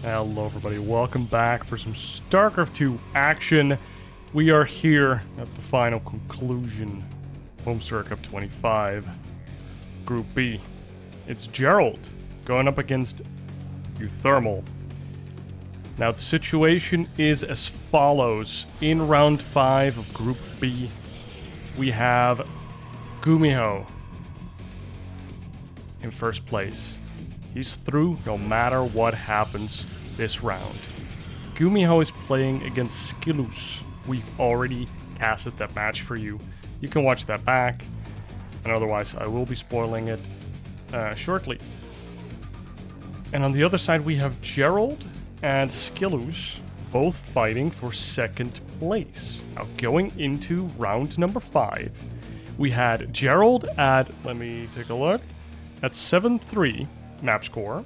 Hello everybody, welcome back for some StarCraft 2 action. We are here at the final conclusion. Homestory Cup 25. Group B. It's Gerald going up against uThermal. Now the situation is as follows. In round 5 of Group B, we have Gumiho in first place. He's through no matter what happens this round. Gumiho is playing against SKillous. We've already casted that match for you. You can watch that back. And otherwise, I will be spoiling it shortly. And on the other side, we have Gerald and SKillous both fighting for second place. Now, going into round number 5, we had Gerald at, let me take a look, at 7-3 map score,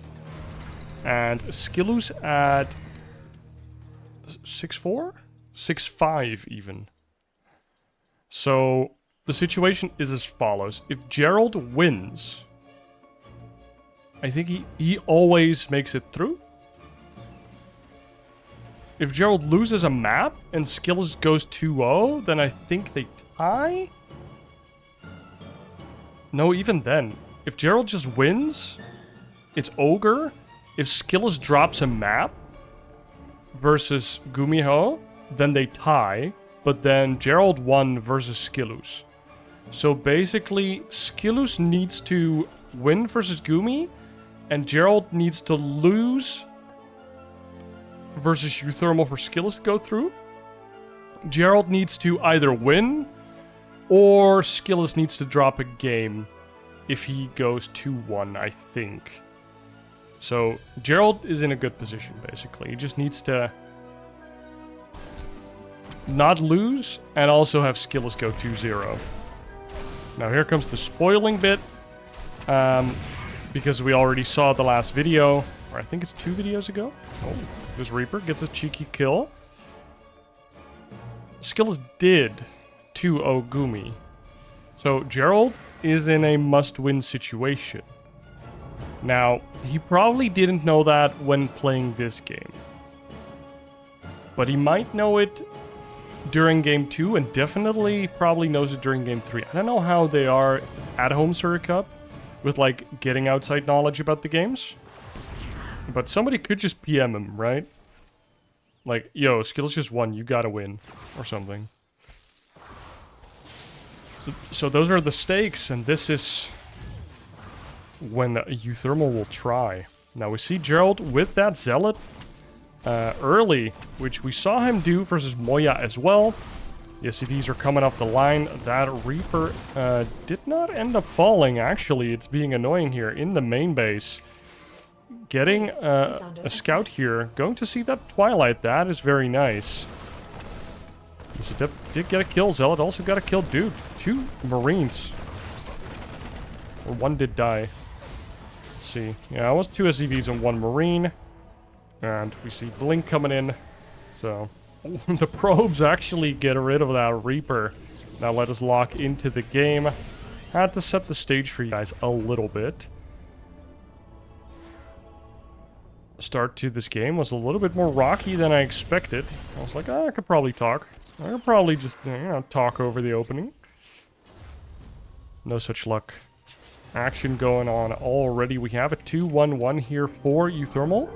and SKillous at 6-4? 6-5 even. So the situation is as follows. If Gerald wins, I think he always makes it through. If Gerald loses a map and SKillous goes 2-0, then I think they tie? No, even then. If Gerald just wins, it's Ogre. If SKillous drops a map versus Gumiho, then they tie. But then Gerald won versus SKillous. So basically, SKillous needs to win versus Gumi, and Gerald needs to lose versus uThermal for SKillous to go through. Gerald needs to either win, or SKillous needs to drop a game if he goes 2-1, I think. So Gerald is in a good position, basically. He just needs to not lose and also have SKillous go 2-0. Now here comes the spoiling bit. Because we already saw the last video, or I think it's 2 videos ago. Oh, this Reaper gets a cheeky kill. SKillous did 2-0 Gumi. So Gerald is in a must-win situation. Now, he probably didn't know that when playing this game. But he might know it during Game 2, and definitely probably knows it during Game 3. I don't know how they are at Homestory Cup with, like, getting outside knowledge about the games. But somebody could just PM him, right? Like, yo, SKillous just won, you gotta win. Or something. So those are the stakes, and this is when uThermal will try. Now we see Gerald with that Zealot early, which we saw him do versus Moya as well. The SCVs are coming off the line. That Reaper did not end up falling, actually. It's being annoying here in the main base. Getting a scout here. Going to see that Twilight. That is very nice. This did get a kill. Zealot also got a kill. Dude, 2 Marines. Or 1 did die. Let's see. Yeah, it was 2 SCVs and 1 Marine. And we see Blink coming in. So, the probes actually get rid of that Reaper. Now let us lock into the game. Had to set the stage for you guys a little bit. Start to this game was a little bit more rocky than I expected. I was like, I could probably talk. I could probably just, talk over the opening. No such luck. Action going on already. We have a 2-1-1 here for uThermal.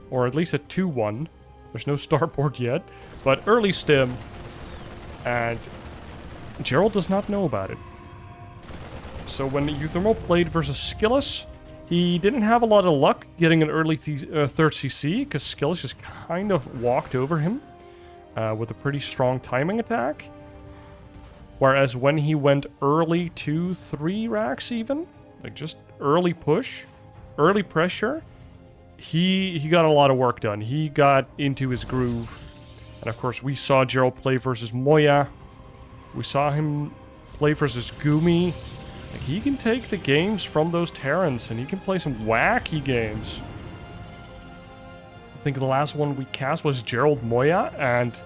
Or at least a 2-1. There's no starboard yet. But early stim. And Gerald does not know about it. So when uThermal played versus SKillous, he didn't have a lot of luck getting an early third CC, because SKillous just kind of walked over him with a pretty strong timing attack. Whereas when he went early 2-3 racks even, like just early push, early pressure, he got a lot of work done. He got into his groove. And of course we saw Gerald play versus Moya. We saw him play versus Gumi. Like, he can take the games from those Terrans, and he can play some wacky games. I think the last one we cast was Gerald Moya, and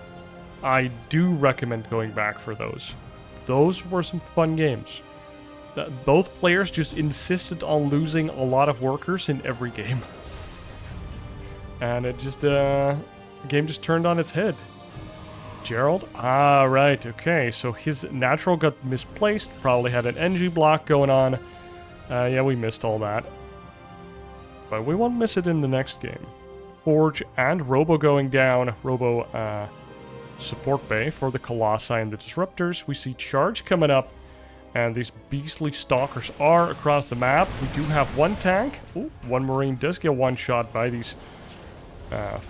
I do recommend going back for those. Those were some fun games. Both players just insisted on losing a lot of workers in every game. And it just, the game just turned on its head. Gerald? Ah, right, okay. So his natural got misplaced. Probably had an NG block going on. Yeah, we missed all that. But we won't miss it in the next game. Forge and Robo going down. Robo, support bay for the Colossi and the Disruptors. We see Charge coming up. And these beastly Stalkers are across the map. We do have one tank. Ooh, one Marine does get one shot by these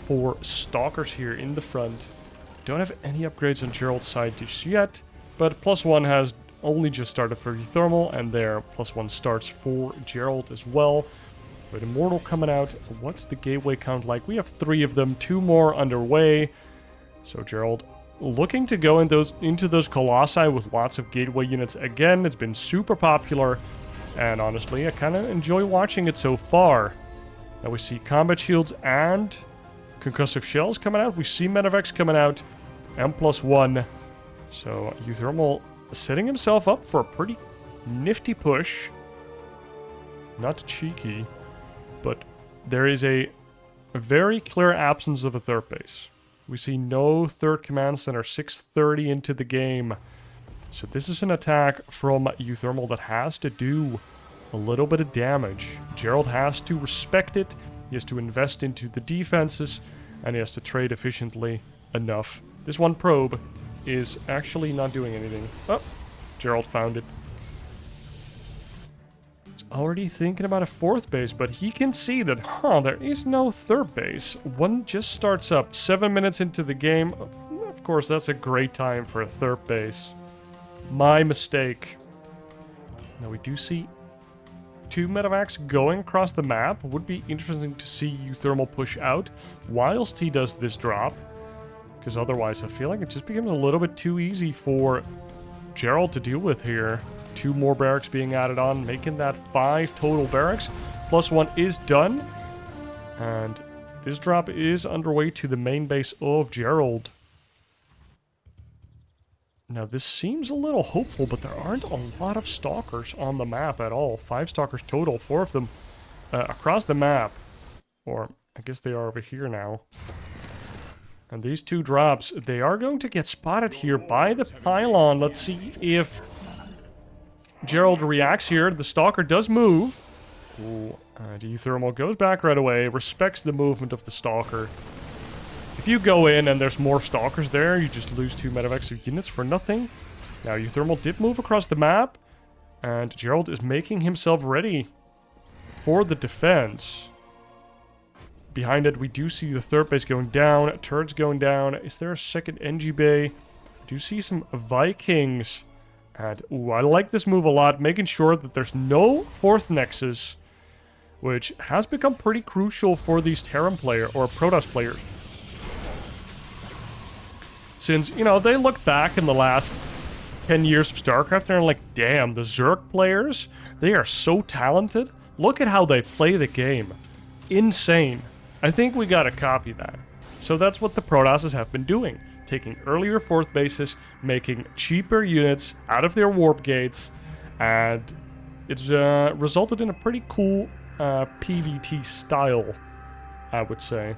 4 Stalkers here in the front. Don't have any upgrades on Gerald's side just yet. But +1 has only just started for uThermal. And there, +1 starts for Gerald as well. With Immortal coming out. What's the gateway count like? We have 3 of them. 2 more underway. So Gerald looking to go into those Colossi with lots of gateway units again. It's been super popular, and honestly, I kind of enjoy watching it so far. Now we see combat shields and concussive shells coming out. We see Medivacs coming out, M+1. So uThermal setting himself up for a pretty nifty push. Not cheeky, but there is a very clear absence of a third base. We see no third command center 6:30 into the game. So this is an attack from uThermal that has to do a little bit of damage. Gerald has to respect it. He has to invest into the defenses. And he has to trade efficiently enough. This one probe is actually not doing anything. Oh, Gerald found it. Already thinking about a 4th base, but he can see that, there is no 3rd base. One just starts up 7 minutes into the game. Of course, that's a great time for a 3rd base. My mistake. Now we do see 2 Medivacs going across the map. Would be interesting to see uThermal push out whilst he does this drop. Because otherwise, I feel like it just becomes a little bit too easy for Gerald to deal with here. 2 more barracks being added on, making that 5 total barracks. +1 is done. And this drop is underway to the main base of Gerald. Now, this seems a little hopeful, but there aren't a lot of Stalkers on the map at all. 5 Stalkers total, 4 of them across the map. Or, I guess they are over here now. And these 2 drops, they are going to get spotted here by the pylon. Let's see if Gerald reacts here. The Stalker does move. Ooh, uThermal goes back right away, respects the movement of the Stalker. If you go in and there's more Stalkers there, you just lose 2 Medivacs units for nothing. Now, uThermal did move across the map, and Gerald is making himself ready for the defense. Behind it, we do see the 3rd base going down, turrets going down. Is there a 2nd NG bay? We do see some Vikings. And, ooh, I like this move a lot, making sure that there's no 4th Nexus, which has become pretty crucial for these Terran players, or Protoss players. Since, you know, they look back in the last 10 years of StarCraft, and they're like, damn, the Zerg players, they are so talented. Look at how they play the game. Insane. I think we gotta copy that. So that's what the Protosses have been doing. Taking earlier 4th bases, making cheaper units out of their warp gates, and it's resulted in a pretty cool PvT style, I would say.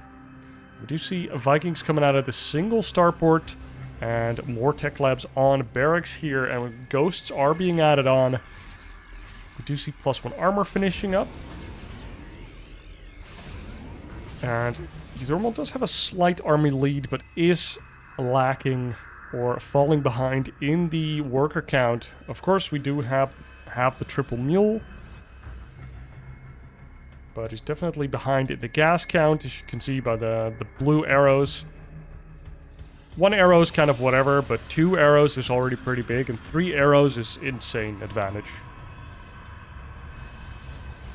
We do see Vikings coming out of the single starport, and more tech labs on barracks here, and ghosts are being added on. We do see +1 armor finishing up. And uThermal does have a slight army lead, but is lacking or falling behind in the worker count. Of course, we do have the triple mule, but he's definitely behind in the gas count, as you can see by the blue arrows. 1 arrow is kind of whatever, but 2 arrows is already pretty big, and 3 arrows is insane advantage.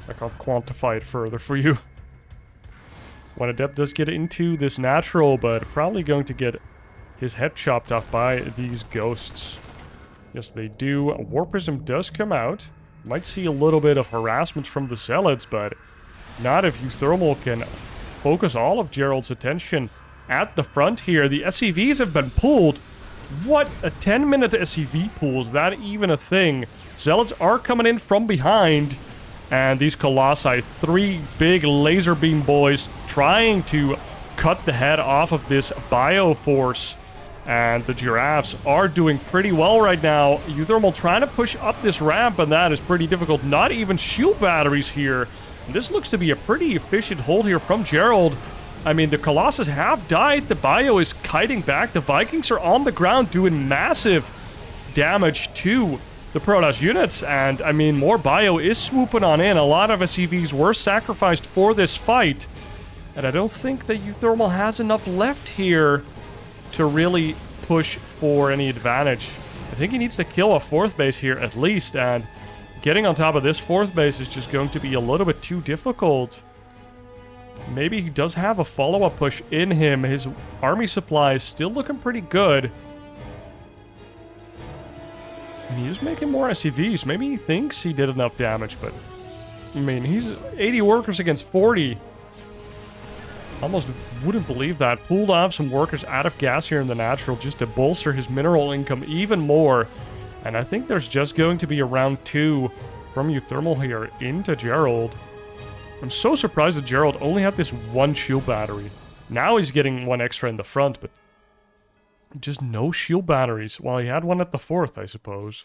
I can't quantify it further for you. One Adept does get into this natural, but probably going to get his head chopped off by these ghosts. Yes, they do. A War Prism does come out. Might see a little bit of harassment from the Zealots, but not if uThermal can focus all of Gerald's attention at the front here. The SCVs have been pulled. What? A 10-minute SCV pull? Is that even a thing? Zealots are coming in from behind. And these Colossi, 3 big laser beam boys trying to cut the head off of this Bioforce. And the Giraffes are doing pretty well right now. uThermal trying to push up this ramp, and that is pretty difficult. Not even shield batteries here. This looks to be a pretty efficient hold here from Gerald. I mean, the Colossus have died. The Bio is kiting back. The Vikings are on the ground doing massive damage to the Protoss units. And, I mean, more Bio is swooping on in. A lot of SCVs were sacrificed for this fight. And I don't think that uThermal has enough left here to really push for any advantage. I think he needs to kill a 4th base here at least. And getting on top of this 4th base is just going to be a little bit too difficult. Maybe he does have a follow-up push in him. His army supply is still looking pretty good. And he is making more SCVs. Maybe he thinks he did enough damage, but... I mean, he's 80 workers against 40. Almost wouldn't believe that. Pulled off some workers out of gas here in the natural just to bolster his mineral income even more. And I think there's just going to be a round 2 from uThermal here into Gerald. I'm so surprised that Gerald only had this 1 shield battery. Now he's getting 1 extra in the front, but just no shield batteries. Well, he had 1 at the 4th, I suppose.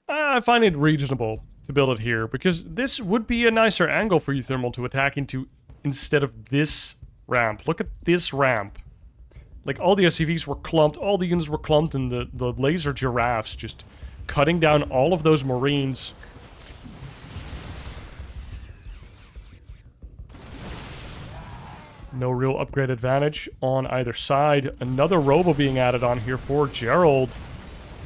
I find it reasonable to build it here, because this would be a nicer angle for uThermal to attack into instead of this ramp. Look at this ramp. Like, all the SCVs were clumped, all the units were clumped, and the laser giraffes just cutting down all of those Marines. No real upgrade advantage on either side. Another Robo being added on here for Gerald.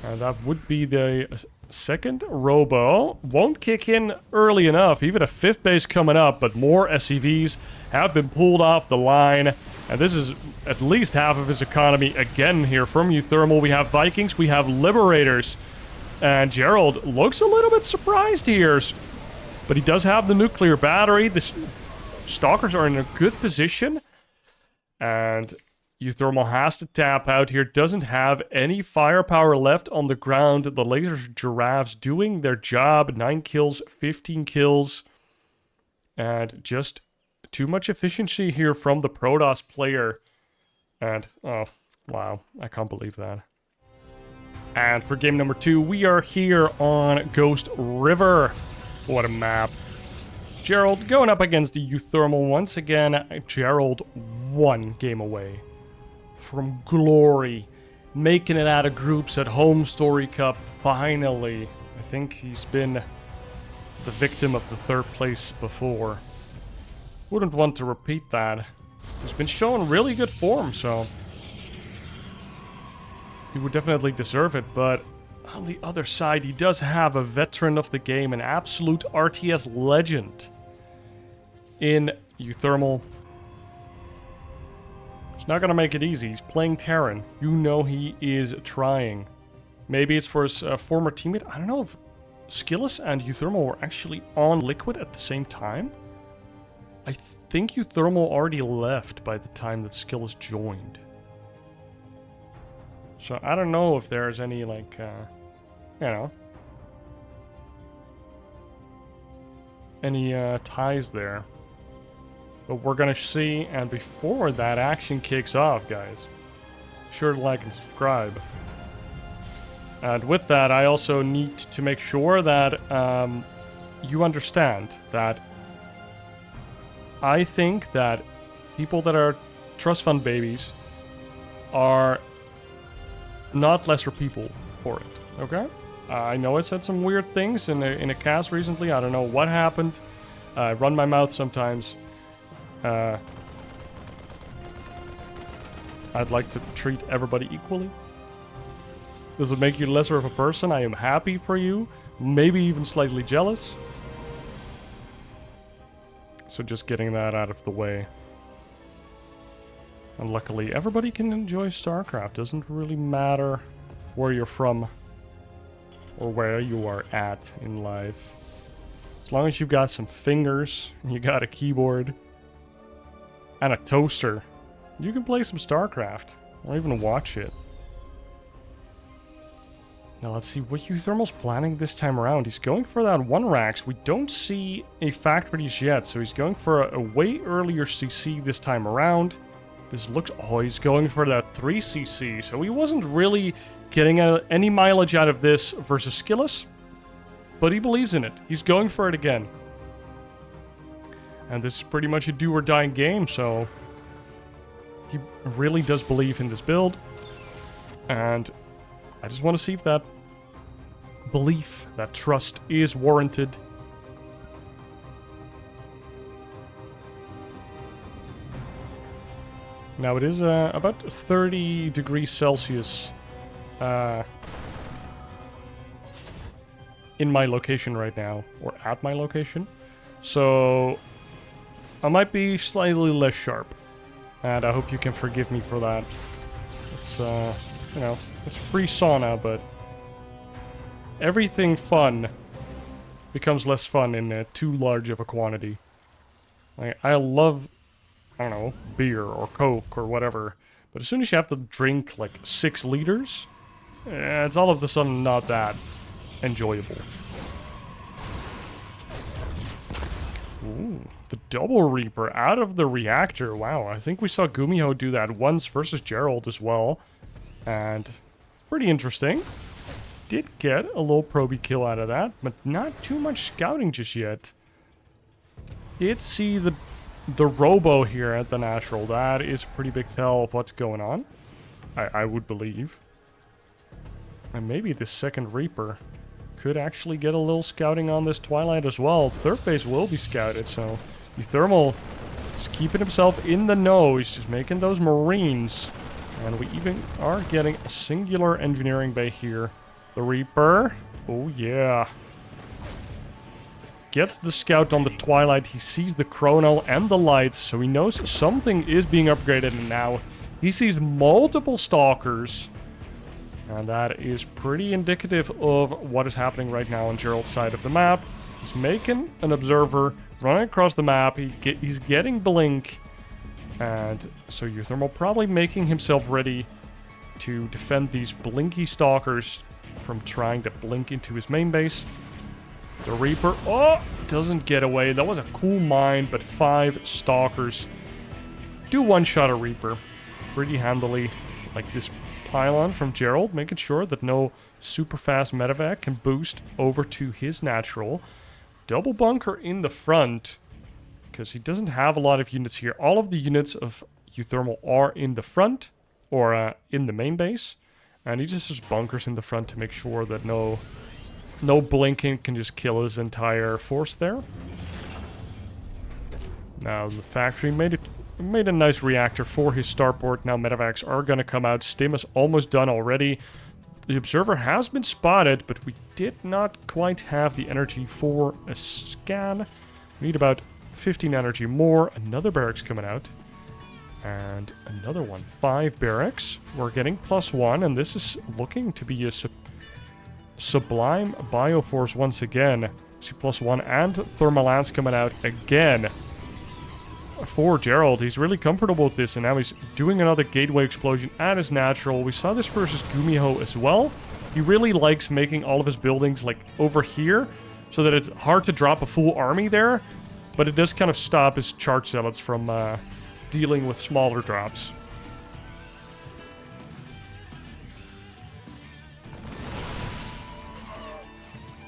And that would be the 2nd Robo. Won't kick in early enough. Even a 5th base coming up, but more SCVs have been pulled off the line. And this is at least half of his economy again here from uThermal. We have Vikings, we have Liberators. And Gerald looks a little bit surprised here. But he does have the nuclear battery. The Stalkers are in a good position. And uThermal has to tap out here. Doesn't have any firepower left on the ground. The laser giraffes doing their job. 9 kills, 15 kills. And just too much efficiency here from the Protoss player. And, oh, wow. I can't believe that. And for game number 2, we are here on Ghost River. What a map. Gerald going up against the uThermal once again. Gerald 1 game away from glory. Making it out of groups at Homestory Cup, finally. I think he's been the victim of the 3rd place before. Wouldn't want to repeat that. He's been showing really good form, so he would definitely deserve it, but on the other side, he does have a veteran of the game, an absolute RTS legend in uThermal. He's not going to make it easy. He's playing Terran. You know he is trying. Maybe it's for his former teammate. I don't know if SKillous and uThermal were actually on Liquid at the same time. I think uThermal already left by the time that SKillous joined. So I don't know if there's any, like, you know, any ties there. But we're gonna see, and before that action kicks off, guys, be sure to like and subscribe. And with that, I also need to make sure that you understand that I think that people that are trust fund babies are not lesser people for it, okay? I know I said some weird things in a cast recently. I don't know what happened. I run my mouth sometimes. I'd like to treat everybody equally. Does it make you lesser of a person? I am happy for you. Maybe even slightly jealous. So just getting that out of the way. And luckily, everybody can enjoy StarCraft. Doesn't really matter where you're from or where you are at in life. As long as you've got some fingers, and you got a keyboard, and a toaster, you can play some StarCraft, or even watch it. Now let's see what uThermal's planning this time around. He's going for that 1 Rax. We don't see a factories yet, so he's going for a way earlier CC this time around. This looks... Oh, he's going for that 3 CC, so he wasn't really getting any mileage out of this versus SKillous, but he believes in it. He's going for it again. And this is pretty much a do-or-die game, so he really does believe in this build. And I just want to see if that belief, that trust is warranted. Now it is about 30 degrees Celsius in my location right now, or at my location. So I might be slightly less sharp, and I hope you can forgive me for that. It's, you know, it's a free sauna, but everything fun becomes less fun in too large of a quantity. I love, I don't know, beer or Coke or whatever, but as soon as you have to drink like 6 liters, it's all of a sudden not that enjoyable. Ooh, the double Reaper out of the reactor. Wow, I think we saw Gumiho do that once versus Gerald as well. And pretty interesting. Did get a little probie kill out of that, but not too much scouting just yet. Did see the Robo here at the natural. That is a pretty big tell of what's going on, I would believe. And maybe the second Reaper could actually get a little scouting on this Twilight as well. Third base will be scouted, so uThermal is keeping himself in the know. He's just making those Marines. And we even are getting a singular engineering bay here. The Reaper. Oh, yeah. Gets the scout on the Twilight. He sees the Chrono and the lights, so he knows something is being upgraded. And now he sees multiple Stalkers. And that is pretty indicative of what is happening right now on Gerald's side of the map. He's making an observer, running across the map. He's getting blink. And so uThermal probably making himself ready to defend these blinky Stalkers from trying to blink into his main base. The Reaper, oh, doesn't get away. That was a cool mine, but 5 Stalkers do one-shot a Reaper pretty handily. Like this pylon from Gerald, making sure that no super fast medevac can boost over to his natural. Double bunker in the front, because he doesn't have a lot of units here. All of the units of uThermal are in the front, or in the main base. And he just has bunkers in the front to make sure that no blinking can just kill his entire force there. Now the factory made a nice reactor for his starport. Now medevacs are going to come out. Stim is almost done already. The observer has been spotted, but we did not quite have the energy for a scan. We need about 15 energy more. Another barracks coming out. And another one. 5 barracks. We're getting +1, and this is looking to be a sublime bioforce once again. See +1 and thermal lance coming out again. For Gerald, he's really comfortable with this, and now he's doing another gateway explosion at his natural. We saw this versus Gumiho as well. He really likes making all of his buildings like over here, so that it's hard to drop a full army there, but it does kind of stop his charge zealots from dealing with smaller drops.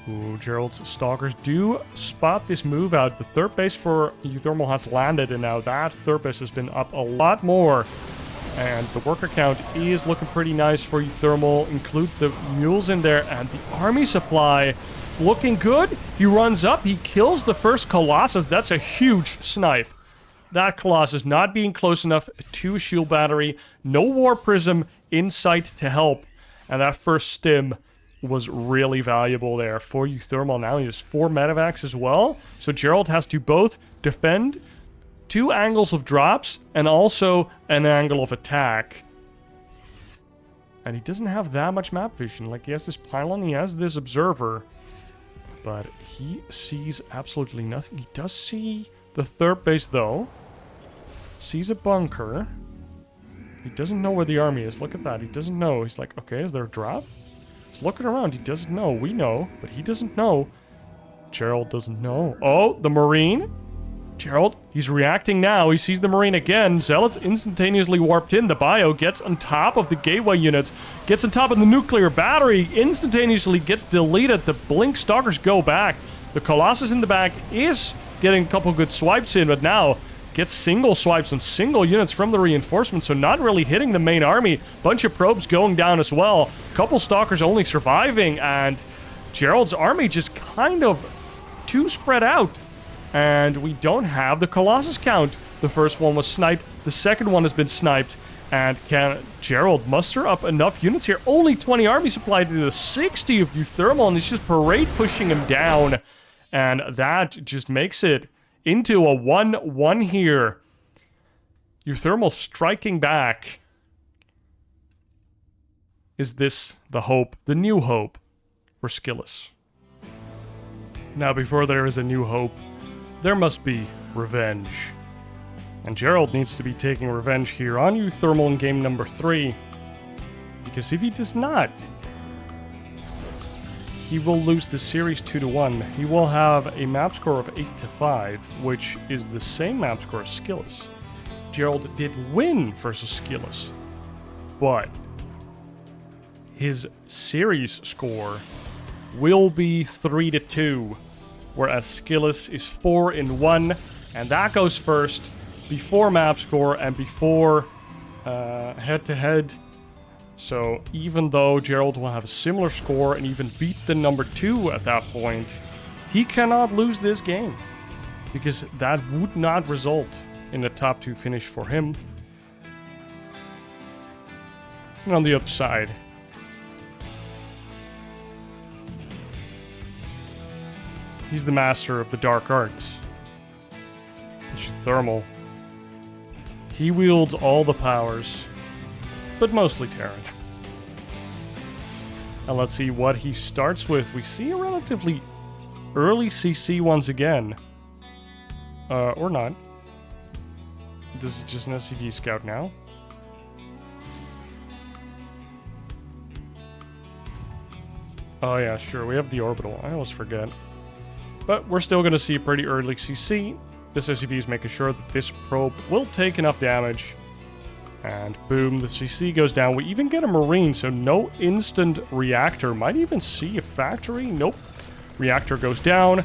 Ooh, Gerald's Stalkers do spot this move out. The third base for uThermal has landed, and now that third base has been up a lot more. And the worker count is looking pretty nice for uThermal. Include the mules in there, and the army supply looking good. He runs up, he kills the first Colossus. That's a huge snipe. That Colossus not being close enough to a shield battery. No War Prism in sight to help. And that first stim was really valuable there for uThermal. Now he has 4 medevacs as well. So Gerald has to both defend 2 angles of drops and also an angle of attack. And he doesn't have that much map vision. Like, he has this pylon, he has this observer, but he sees absolutely nothing. He does see the third base though. Sees a bunker. He doesn't know where the army is. Look at that. He doesn't know. He's like, okay, is there a drop? He's looking around. He doesn't know. We know, but he doesn't know. Gerald doesn't know. Oh, the Marine. Gerald, he's reacting now. He sees the Marine again. Zealot's instantaneously warped in. The bio gets on top of the gateway units. Gets on top of the nuclear battery. Instantaneously gets deleted. The Blink Stalkers go back. The Colossus in the back is getting a couple good swipes in, but now gets single swipes on single units from the reinforcements, so not really hitting the main army. Bunch of probes going down as well. Couple Stalkers only surviving, and Gerald's army just kind of too spread out. And we don't have the Colossus count. The first one was sniped. The second one has been sniped. And can Gerald muster up enough units here? Only 20 army supply to the 60 of uThermal, and it's just parade pushing him down. And that just makes it into a 1-1 here. uThermal striking back. Is this the hope, the new hope for SKillous? Now, before there is a new hope, there must be revenge. And Gerald needs to be taking revenge here on uThermal in game number 3. Because if he does not, he will lose the series 2-1. He will have a map score of 8-5, which is the same map score as SKillous. Gerald did win versus SKillous, but his series score will be 3-2. Whereas SKillous is 4-1, and that goes first before map score and before head-to-head. So even though Gerald will have a similar score and even beat the number 2 at that point, he cannot lose this game, because that would not result in a top 2 finish for him. And on the other side, he's the master of the dark arts. uThermal. He wields all the powers, but mostly Terran. And let's see what he starts with. We see a relatively early CC once again. Or not. This is just an SCV scout now. Oh yeah, sure, we have the orbital. I always forget. But we're still going to see a pretty early CC. This SCV is making sure that this probe will take enough damage. And boom, the CC goes down. We even get a Marine, so no instant reactor. Might even see a factory. Nope. Reactor goes down.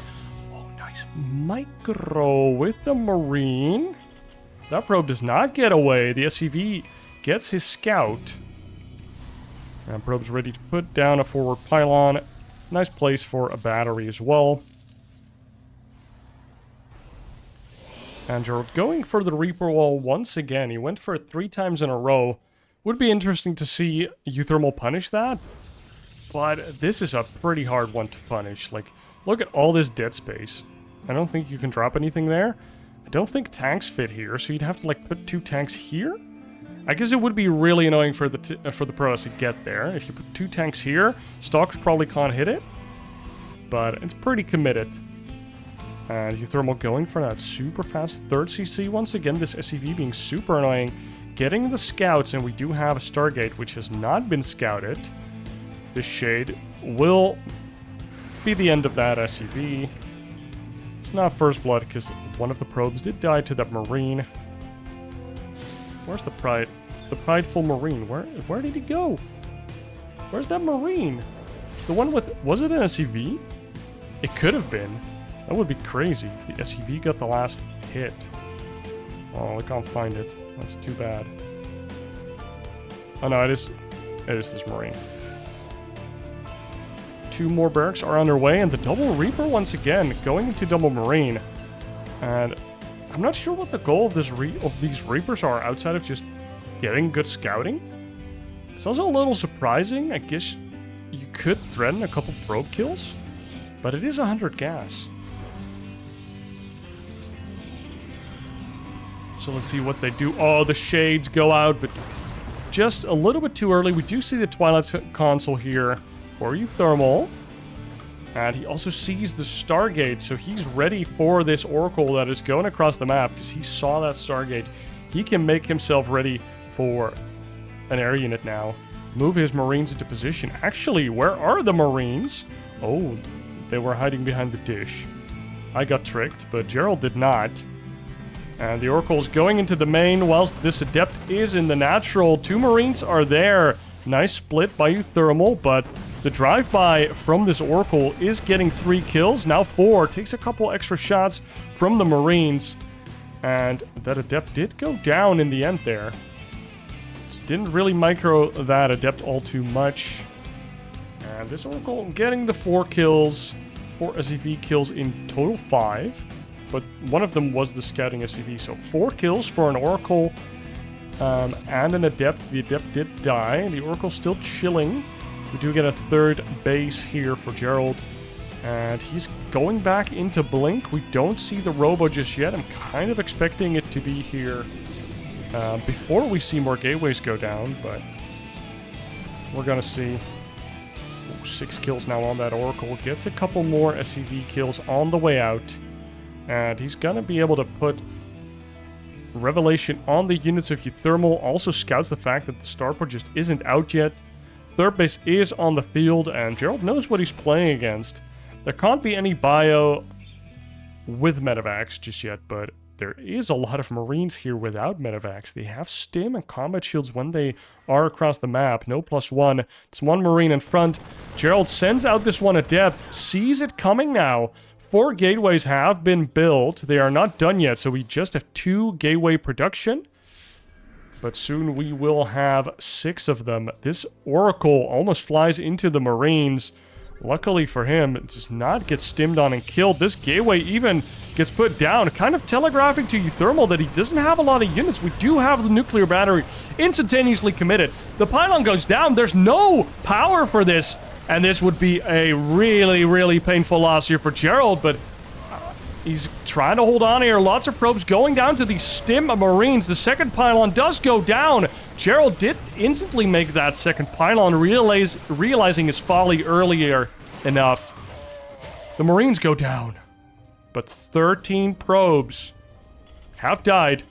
Oh, nice micro with the Marine. That probe does not get away. The SCV gets his scout. And probe's ready to put down a forward pylon. Nice place for a battery as well. And Gerald going for the Reaper wall once again. He went for it 3 times in a row. Would be interesting to see uThermal punish that. But this is a pretty hard one to punish. Like, look at all this dead space. I don't think you can drop anything there. I don't think tanks fit here, so you'd have to, like, put 2 tanks here? I guess it would be really annoying for the Protoss to get there. If you put 2 tanks here, Stalkers probably can't hit it. But it's pretty committed. And uThermal going for that super fast 3rd CC. Once again, this SCV being super annoying. Getting the scouts, and we do have a Stargate, which has not been scouted. This Shade will be the end of that SCV. It's not first blood, because one of the probes did die to that Marine. Where's the Pride? The prideful Marine. Where did he go? Where's that Marine? The one with... Was it an SCV? It could have been. That would be crazy if the SCV got the last hit. Oh, I can't find it. That's too bad. Oh no, it is this Marine. 2 more barracks are underway, and the double Reaper once again going into double Marine. And I'm not sure what the goal of these Reapers are outside of just getting good scouting. It's also a little surprising. I guess you could threaten a couple probe kills, but it is 100 gas. So let's see what they do. Oh, the Shades go out, but just a little bit too early. We do see the Twilight console here for uThermal. And he also sees the Stargate, so he's ready for this Oracle that is going across the map, because he saw that Stargate. He can make himself ready for an air unit now. move his Marines into position. Actually, where are the Marines? Oh, they were hiding behind the dish. I got tricked, but Gerald did not. And the Oracle is going into the main whilst this Adept is in the natural. 2 Marines are there. Nice split by uThermal, but the drive-by from this Oracle is getting 3 kills. Now 4. Takes a couple extra shots from the Marines. And that Adept did go down in the end there. Didn't really micro that Adept all too much. And this Oracle getting the 4 kills. 4 SCV kills in total 5. But one of them was the scouting SCV. So 4 kills for an Oracle and an Adept. The Adept did die. The Oracle's still chilling. We do get a 3rd base here for Gerald. And he's going back into Blink. We don't see the Robo just yet. I'm kind of expecting it to be here before we see more gateways go down, but we're gonna see. 6 kills now on that Oracle. Gets a couple more SCV kills on the way out. And he's gonna be able to put Revelation on the units of uThermal. Also scouts the fact that the starport just isn't out yet. 3rd base is on the field, and Gerald knows what he's playing against. There can't be any bio with Medivacs just yet, but there is a lot of Marines here without Medivacs. They have stim and combat shields when they are across the map. No +1. It's 1 Marine in front. Gerald sends out this 1 Adept. Sees it coming now. 4 gateways have been built. They are not done yet, so we just have 2 gateway production. But soon we will have 6 of them. This Oracle almost flies into the Marines. Luckily for him, it does not get stimmed on and killed. This gateway even gets put down, kind of telegraphing to uThermal that he doesn't have a lot of units. We do have the nuclear battery instantaneously committed. The pylon goes down. There's no power for this, and this would be a really, really painful loss here for Gerald, but he's trying to hold on here. Lots of probes going down to the stim Marines. The 2nd pylon does go down. Gerald did instantly make that 2nd pylon, realizing his folly earlier enough. The Marines go down. But 13 probes have died.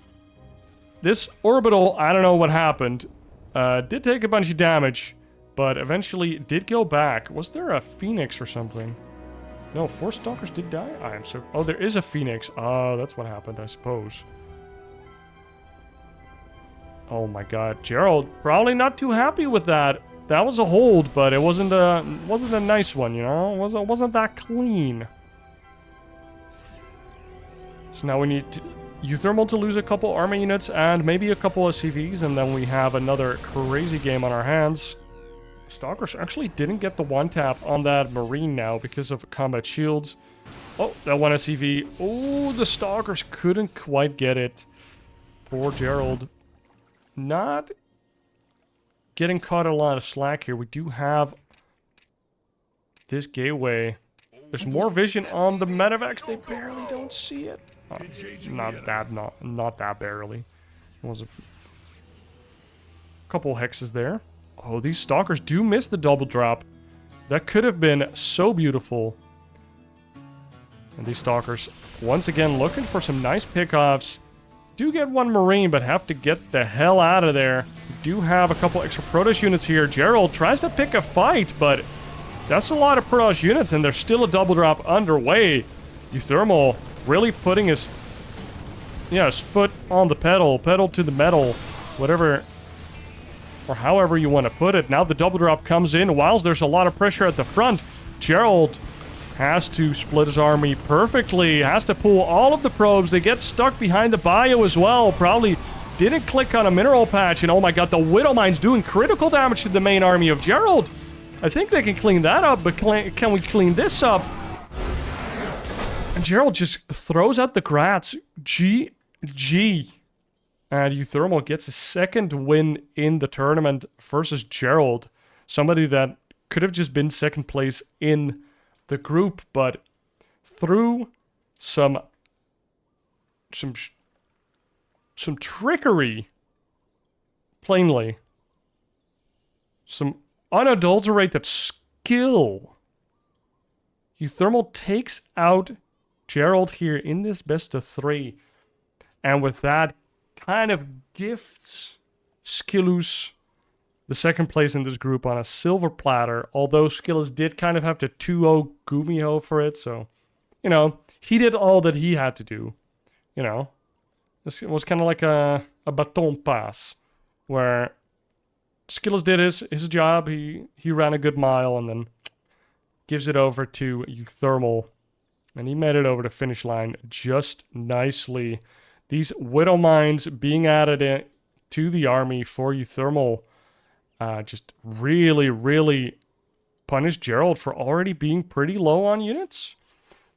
This orbital, I don't know what happened. Did take a bunch of damage, but eventually did go back. Was there a Phoenix or something? No, 4 Stalkers did die? I am so... Oh, there is a Phoenix. Oh, that's what happened, I suppose. Oh my god. Gerald, probably not too happy with that. That was a hold, but it wasn't a nice one, you know? It wasn't that clean. So now we need uThermal to lose a couple army units and maybe a couple of CVs, and then we have another crazy game on our hands. Stalkers actually didn't get the 1-tap on that Marine now because of combat shields. Oh, that 1 SCV. Oh, the Stalkers couldn't quite get it. Poor Gerald. Not getting caught a lot of slack here. We do have this gateway. There's more vision on the Medivacs. They barely don't see it. Oh, it's not that barely. It was a couple hexes there. Oh, these Stalkers do miss the double drop. That could have been so beautiful. And these Stalkers, once again, looking for some nice pickoffs. Do get 1 Marine, but have to get the hell out of there. Do have a couple extra Protoss units here. Gerald tries to pick a fight, but that's a lot of Protoss units, and there's still a double drop underway. uThermal really putting his foot on the pedal to the metal, whatever, or however you want to put it. Now the double drop comes in whilst there's a lot of pressure at the front. Gerald has to split his army perfectly, has to pull all of the probes. They get stuck behind the bio as well. Probably didn't click on a mineral patch, and oh my god, the Widow Mine's doing critical damage to the main army of Gerald. I think they can clean that up, but can we clean this up? And Gerald just throws out the Grats. GG. And uThermal gets a 2nd win in the tournament versus Gerald. Somebody that could have just been 2nd place in the group, but through some trickery, plainly, some unadulterated skill, uThermal takes out Gerald here in this best of 3, and with that kind of gifts SKillous the second place in this group on a silver platter, although SKillous did kind of have to 2-0 Gumiho for it, so, you know, he did all that he had to do, you know. This was kind of like a baton pass, where SKillous did his job, he ran a good mile, and then gives it over to uThermal, and he made it over the finish line just nicely. These Widow Mines being added to the army for uThermal just really, really punished Gerald for already being pretty low on units.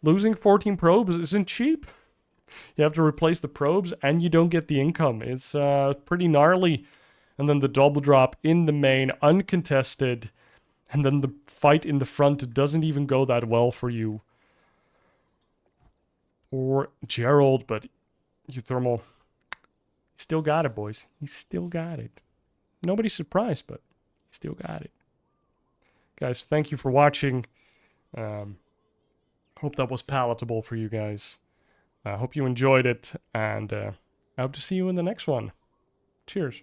Losing 14 probes isn't cheap. You have to replace the probes and you don't get the income. It's pretty gnarly. And then the double drop in the main, uncontested. And then the fight in the front doesn't even go that well for you. Or Gerald, but uThermal, he still got it, boys. He still got it. Nobody's surprised, but he still got it. Guys, thank you for watching. Hope that was palatable for you guys. I hope you enjoyed it, and I hope to see you in the next one. Cheers.